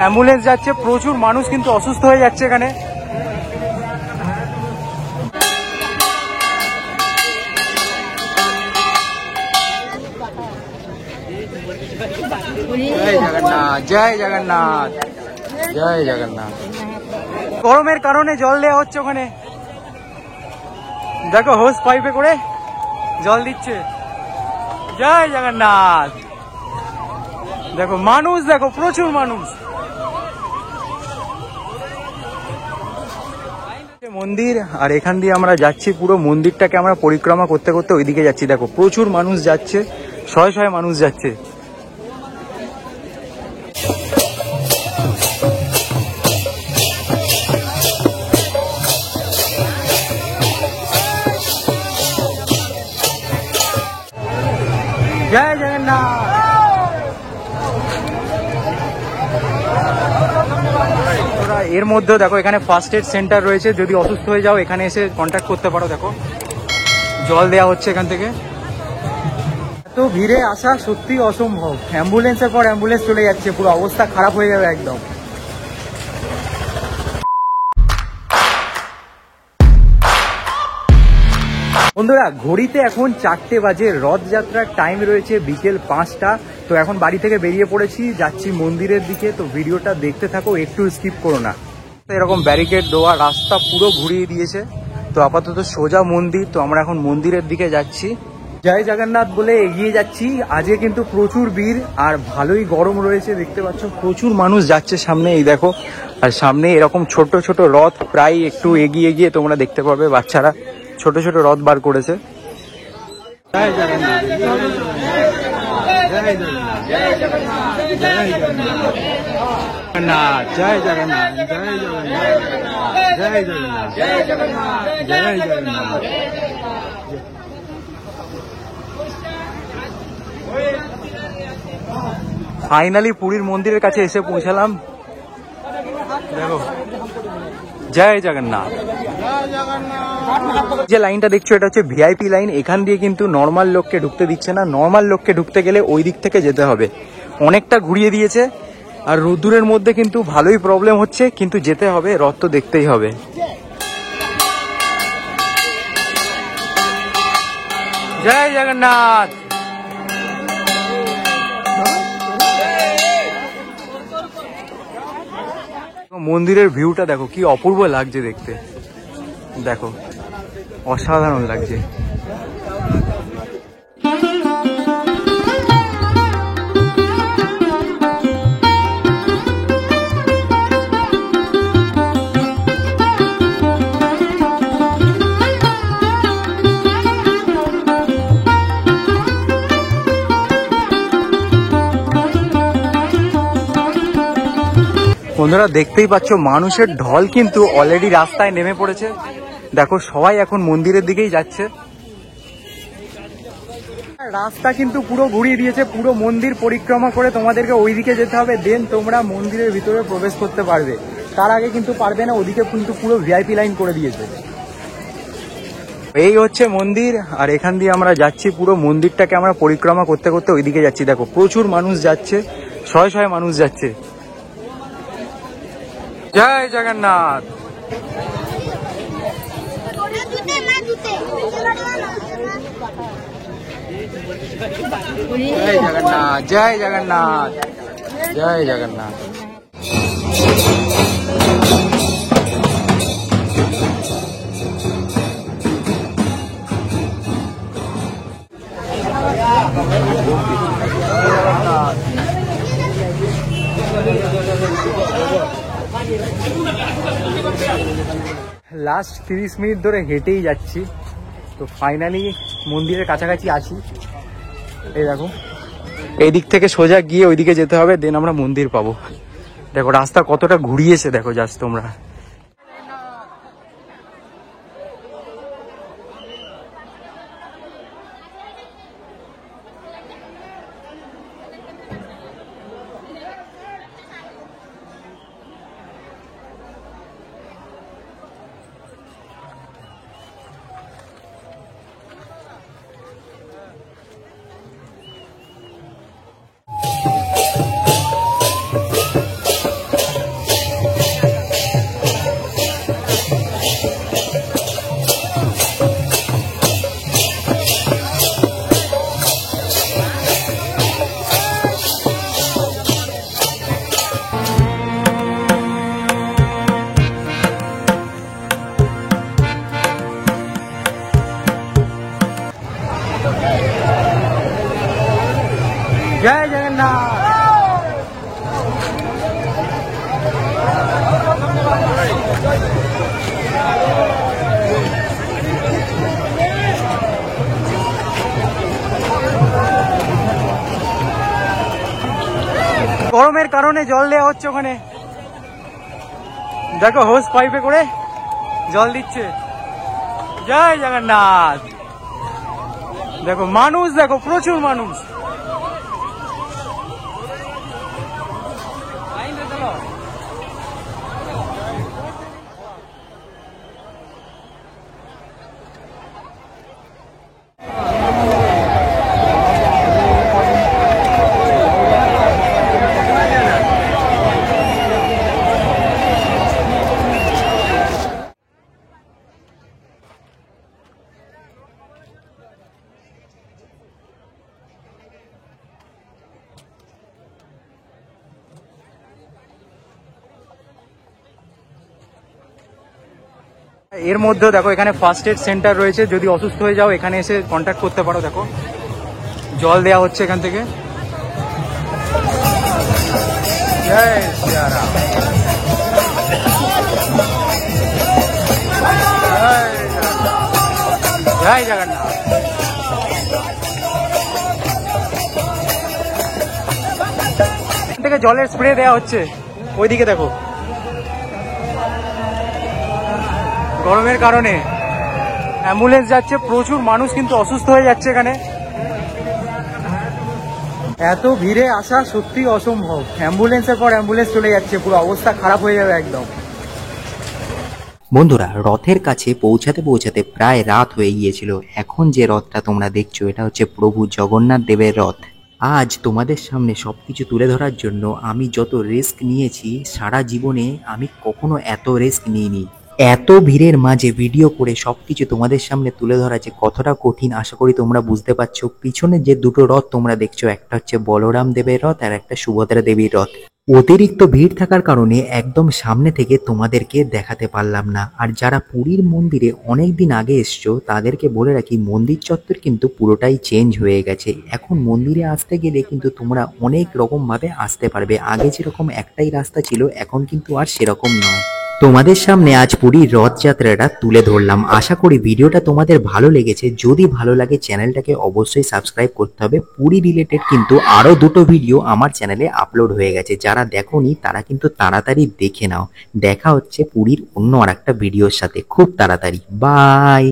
Ambulance যাচ্ছে, প্রচুর মানুষ কিন্তু অসুস্থ হয়ে যাচ্ছে এখানে। জয় জগন্নাথ, জয় জগন্নাথ, জয় জগন্নাথ। গরমের কারণে জল দেওয়া হচ্ছে ওখানে, দেখো হোস পাইপে করে জল দিচ্ছে। জয় জগন্নাথ। দেখো মানুষ, দেখো প্রচুর মানুষ। মন্দির, আর এখান দিয়ে আমরা যাচ্ছি, পুরো মন্দিরটাকে আমরা পরিক্রমা করতে করতে ওইদিকে যাচ্ছি। দেখো প্রচুর মানুষ যাচ্ছে, শয়ে শয়ে মানুষ যাচ্ছে। জয় জগন্নাথ। এর মধ্যে দেখো এখানে ফার্স্ট এড সেন্টার রয়েছে, যদি অসুস্থ হয়ে যাও এখানে এসে কন্ট্যাক্ট করতে পারো। দেখো জল দেওয়া হচ্ছে এখান থেকে। এত ভিড়ে আসা সত্যি অসম্ভব, অ্যাম্বুলেন্সের পর অ্যাম্বুলেন্স চলে যাচ্ছে, পুরো অবস্থা খারাপ হয়ে যাবে একদম। বন্ধুরা ঘড়িতে এখন 4টে বাজে, রথযাত্রার টাইম রয়েছে বিকেল 5টা। তো এখন বাড়ি থেকে বেরিয়ে পড়েছি, যাচ্ছি মন্দিরের দিকে। তো ভিডিওটা দেখতে থাকো, একটু স্কিপ করো না। এরকম ব্যারিকেড দেওয়া রাস্তা পুরো ঘুরিয়ে দিয়েছে। তো আপাতত সোজা মন্দির, তো আমরা এখন মন্দিরের দিকে যাচ্ছি। জয় জগন্নাথ বলে এগিয়ে যাচ্ছি। আজকে কিন্তু প্রচুর ভিড় আর ভালোই গরম রয়েছে, দেখতে পাচ্ছ প্রচুর মানুষ যাচ্ছে সামনে। এই দেখো, আর সামনে এরকম ছোট ছোট রথ, প্রায় একটু এগিয়ে গিয়ে তোমরা দেখতে পাবে বাচ্চারা ছোট ছোট রথ বার করেছে। জয় জগন্নাথ, জয় জগন্নাথ, জয় জগন্নাথ, জয় জগন্নাথ, জয় জগন্নাথ, জয় জগন্নাথ, জয় জগন্নাথ, জয় জগন্নাথ, জয় জগন্নাথ। ফাইনালি পুরীর মন্দিরের কাছে এসে পৌঁছালাম। দেখো জয় জগন্নাথ। যে লাইনটা দেখছো এটা হচ্ছে ভিআইপি লাইন। এখান দিয়ে কিন্তু নর্মাল লোককে ঢুকতে দিচ্ছে না, নর্মাল লোককে ঢুকতে গেলে ওই দিক থেকে যেতে হবে। অনেকটা ঘুরিয়ে দিয়েছে, আর রোদ্দুরের মধ্যে কিন্তু ভালোই প্রবলেম হচ্ছে, কিন্তু যেতে হবে, রথ তো দেখতেই হবে। জয় জগন্নাথ। মন্দিরের ভিউটা দেখো কি অপূর্ব লাগছে দেখতে, দেখো অসাধারণ লাগছে। বন্ধুরা দেখতেই পাচ্ছ মানুষের ঢল কিন্তু অলরেডি রাস্তায় নেমে পড়েছে। দেখো সবাই এখন মন্দিরের দিকেই যাচ্ছে। রাস্তা কিন্তু পুরো ঘুরিয়ে দিয়েছে, পুরো মন্দির পরিক্রমা করে তোমাদেরকে ওইদিকে যেতে হবে, দেন তোমরা মন্দিরের ভিতরে প্রবেশ করতে পারবে। তার আগে কিন্তু পারবে না, ওদিকে কিন্তু পুরো ভিআইপি লাইন করে দিয়েছে। এই হচ্ছে মন্দির, আর এখান দিয়ে আমরা যাচ্ছি, পুরো মন্দিরটাকে আমরা পরিক্রমা করতে করতে ওইদিকে যাচ্ছি। দেখো প্রচুর মানুষ যাচ্ছে, শয়ে শয়ে মানুষ যাচ্ছে। জয় জগন্নাথ। জয় জগন্নাথ, জয় জগন্নাথ, জয় জগন্নাথ। লাস্ট 30 মিনিট ধরে হেঁটেই যাচ্ছি, তো ফাইনালি মন্দিরের কাছাকাছি আছি। এই দেখো এই দিক থেকে সোজা গিয়ে ওইদিকে যেতে হবে, দেন আমরা মন্দির পাবো। দেখো রাস্তা কতটা ঘুরিয়েছে, দেখো জাস্ট তোমরা। জয় জগন্নাথ। গরমের কারণে জল দেওয়া হচ্ছে ওখানে, দেখো হোস পাইপে করে জল দিচ্ছে। জয় জগন্নাথ। দেখো মানুষ, দেখো প্রচুর মানুষ। এর মধ্যেও দেখো এখানে ফার্স্ট এড সেন্টার রয়েছে, যদি অসুস্থ হয়ে যাও এখানে এসে কন্ট্যাক্ট করতে পারো। দেখো জল দেওয়া হচ্ছে এখান থেকে। জয় শ্রীরাম। জয় জগন্নাথ। এখান থেকে জলের স্প্রে দেওয়া হচ্ছে, ওইদিকে দেখো। গরমের কারণে অ্যাম্বুলেন্স যাচ্ছে, প্রচুর মানুষ কিন্তু অসুস্থ হয়ে যাচ্ছে এখানে। এত ভিড়ে আসা সত্যি অসম্ভব, অ্যাম্বুলেন্সের পর অ্যাম্বুলেন্স চলে যাচ্ছে, পুরো অবস্থা খারাপ হয়ে যাবে একদম। বন্ধুরা, রথের কাছে পৌঁছাতে পৌঁছাতে প্রায় রাত হয়ে গিয়েছিল। এখন যে রথটা তোমরা দেখছো এটা হচ্ছে প্রভু জগন্নাথ দেবের রথ। আজ তোমাদের সামনে সবকিছু তুলে ধরার জন্য আমি যত রিস্ক নিয়েছি সারা জীবনে আমি কখনো এত রিস্ক নিইনি। এত ভিড়ের মাঝে ভিডিও করে সবকিছু তোমাদের সামনে তুলে ধরা যে কতটা কঠিন আশা করি তোমরা বুঝতে পারছো। পিছনে যে দুটো রথ তোমরা দেখছো, একটা হচ্ছে বলরাম দেবের রথ আর একটা সুভদ্রা দেবীর রথ। অতিরিক্ত ভিড় থাকার কারণে একদম সামনে থেকে তোমাদেরকে দেখাতে পারলাম না। আর যারা পুরীর মন্দিরে অনেক দিন আগে এসছো তাদেরকে বলে রাখি, মন্দির চত্বর কিন্তু পুরোটাই চেঞ্জ হয়ে গেছে। এখন মন্দিরে আসতে গেলে কিন্তু তোমরা অনেক রকম ভাবে আসতে পারবে। আগে যেরকম একটাই রাস্তা ছিল এখন কিন্তু আর সেরকম নয়। তোমাদের সামনে আজ পুরীর রথযাত্রাটা তুলে ধরলাম। আশা করি ভিডিওটা তোমাদের ভালো লেগেছে। যদি ভালো লাগে চ্যানেলটাকে অবশ্যই সাবস্ক্রাইব করতে হবে। পুরী রিলেটেড কিন্তু আরো দুটো ভিডিও আমার চ্যানেলে আপলোড হয়ে গেছে, যারা দেখোনি তারা কিন্তু তাড়াতাড়ি দেখে নাও। দেখা হচ্ছে পুরীর অন্য আরেকটা ভিডিওর সাথে খুব তাড়াতাড়ি। বাই।